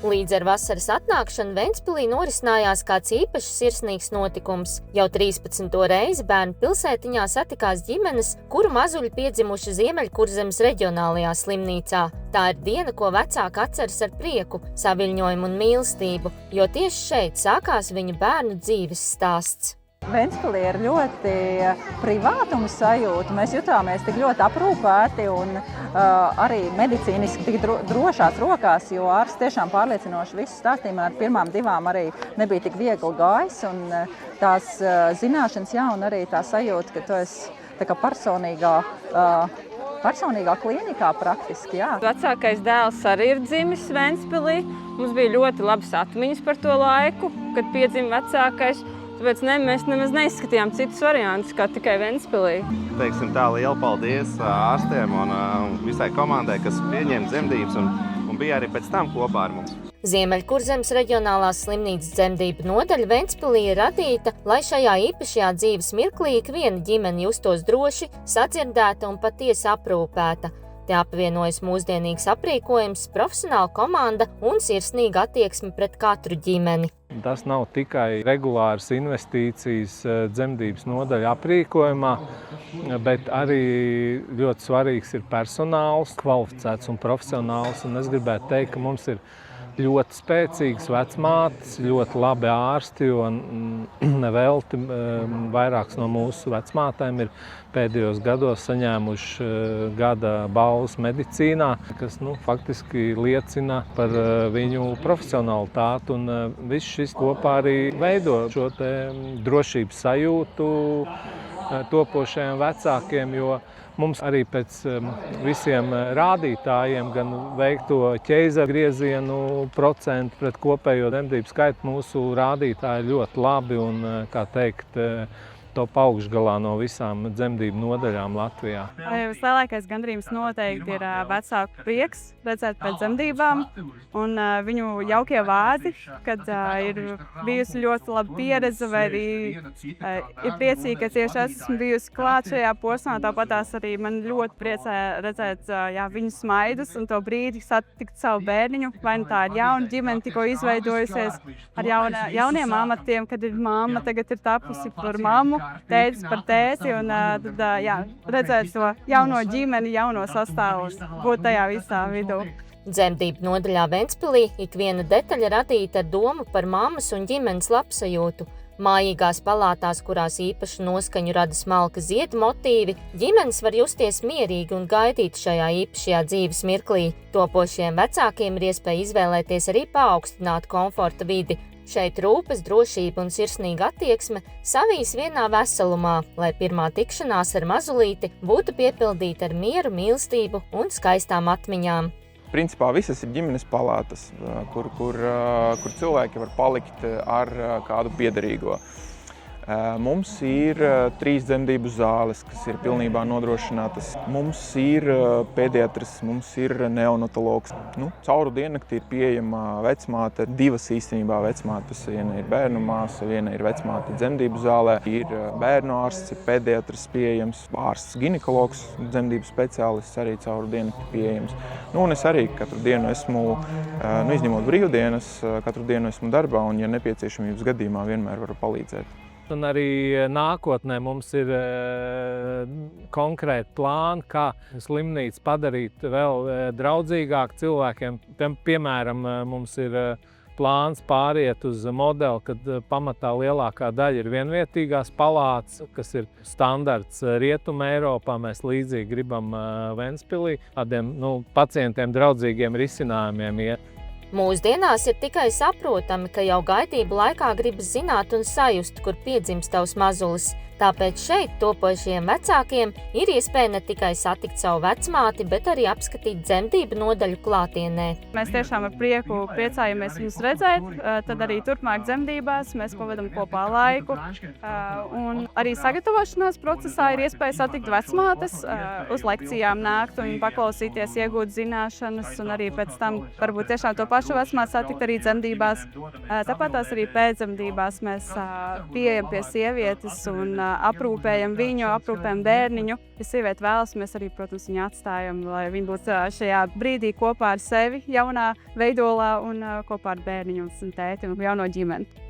Līdz ar vasaras atnākšanu Ventspilī norisinājās kāds īpašs sirsnīgs notikums. Jau 13. reizi bērnu pilsētiņā satikās ģimenes, kuru mazuļi piedzimuši Ziemeļkurzemes reģionālajā slimnīcā. Tā ir diena, ko vecāki atceras ar prieku, saviļņojumu un mīlestību, jo tieši šeit sākās viņu bērnu dzīves stāsts. Ventspilī ir ļoti privātuma sajūta. Mēs jutāmies tik ļoti aprūpēti un arī medicīniski tik drošās rokās, jo ārsts tiešām pārliecinoši visu stāstīja. Man ar pirmām divām arī nebija tik viegli gājis, un tās zināšanas, un arī tā sajūta, ka tu esi tā kā personīgā klīnikā praktiski, jā. Vecākais dēls arī ir dzimis Ventspilī. Mums bija ļoti labas atmiņas par to laiku, kad piedzima vecākais. Tāpēc mēs nemaz neizskatījām citus variantus, kā tikai Ventspilī. Teiksim tā, liela paldies ārstiem un visai komandai, kas pieņēma dzemdības un bija arī pēc tam kopā ar mums. Ziemeļkurzemes reģionālās slimnīcas dzemdību nodaļa Ventspilī ir radīta, lai šajā īpašajā dzīves mirklī ikviena ģimene justos droši, sadzirdēta un patiesi aprūpēta. Te apvienojas mūsdienīgs aprīkojums, profesionāla komanda un sirsnīga attieksme pret katru ģimeni. Tas nav tikai regulāras investīcijas dzemdības nodaļa aprīkojumā, bet arī ļoti svarīgs ir personāls, kvalificēts un profesionāls. Un es gribētu teikt, ka mums ir ļoti spēcīgas vecmātes, ļoti labi ārsti, un nevelti vairākas no mūsu vecmātēm ir pēdējos gados saņēmuši gada balvas medicīnā, kas faktiski liecina par viņu profesionalitāti, un viss šis kopā arī veido šo drošības sajūtu topošajiem vecākiem, jo mums arī pēc visiem rādītājiem, gan veikto ķeizaru griezienu procentu pret kopējo dzemdību skaitu, mūsu rādītāji ļoti labi un, kā teikt, top augšgalā no visām dzemdību nodaļām Latvijā. Vislielākais gandrījums noteikti ir vecāku prieks redzēt pēc dzemdībām un viņu jaukie vārdi, kad ir bijusi ļoti laba pieredze vai arī ir priecīgi, ka tieši esmu bijusi klāt šajā posmā. Tāpatās arī man ļoti priecē redzēt viņu smaidus un to brīdi satikt savu bērniņu. Vai tā ir jauna ģimene tikko izveidojusies ar jauniem amatiem, kad ir mamma tagad ir tapusi par mammu, tētis par tēti, un tad redzēt to jauno ģimeni, jauno sastāvu, būt tajā visā vidū. Dzemdību nodaļā Ventspilī ikviena detaļa radīta ar domu par mammas un ģimenes labsajūtu. Mājīgās palātās, kurās īpašu noskaņu rada smalka ziedu motīvi, ģimenes var justies mierīgi un gaidīt šajā īpašajā dzīves mirklī. Topošiem vecākiem ir iespēja izvēlēties arī paaugstinātu komforta vidi. Šeit rūpes, drošība un sirsnīga attieksme savijas vienā veselumā, lai pirmā tikšanās ar mazulīti būtu piepildīta ar mieru, mīlestību un skaistām atmiņām. Principā visas ir ģimenes palātas, kur cilvēki var palikt ar kādu piederīgo. Mums ir 3 dzemdību zāles, kas ir pilnībā nodrošinātas. Mums ir pediatrs, mums ir neonatologs. Cauru diennakti ir pieejama vecmāte, 2 īstenībā vecmātes. Viena ir bērnu māsa, viena ir vecmāte dzemdību zālē. Ir bērnu ārsts, pediatrs pieejams, ārsts ginekologs, dzemdību speciālists arī cauru diennakti pieejams. Un es arī katru dienu esmu, izņemot brīvdienas, katru dienu esmu darbā un, ja nepieciešamības gadījumā, vienmēr varu palīdzēt. Un arī nākotnē mums ir konkrēti plāni, kā slimnīcu padarīt vēl draudzīgāk cilvēkiem. Piemēram, mums ir plāns pāriet uz modeli, kad pamatā lielākā daļa ir vienvietīgās palātas, kas ir standarts Rietuma Eiropā. Mēs līdzīgi gribam Ventspilī tādiem pacientiem draudzīgiem risinājumiem iet. Mūsdienās ir tikai saprotami, ka jau gaidību laikā gribas zināt un sajust, kur piedzimst tavs mazulis. Tāpēc šeit topošajiem vecākiem ir iespēja ne tikai satikt savu vecmāti, bet arī apskatīt dzemdību nodaļu klātienē. Mēs tiešām ar prieku priecājamies viņus redzēt, tad arī turpmāk dzemdībās mēs pavadam kopā laiku. Un arī sagatavošanās procesā ir iespēja satikt vecmātes, uz lekcijām nākt un paklausīties, iegūt zināšanas un arī pēc tam varbūt tiešām to pašu vecmāti satikt arī dzemdībās. Tāpat tās arī pēcdzemdībās mēs pieejam pie sievietes un aprūpējam viņu, aprūpējam bērniņu. Ja sieviete vēlas, mēs arī, protams, viņu atstājam, lai viņa būtu šajā brīdī kopā ar sevi jaunā veidolā un kopā ar bērniņu un tēti un jauno ģimeni.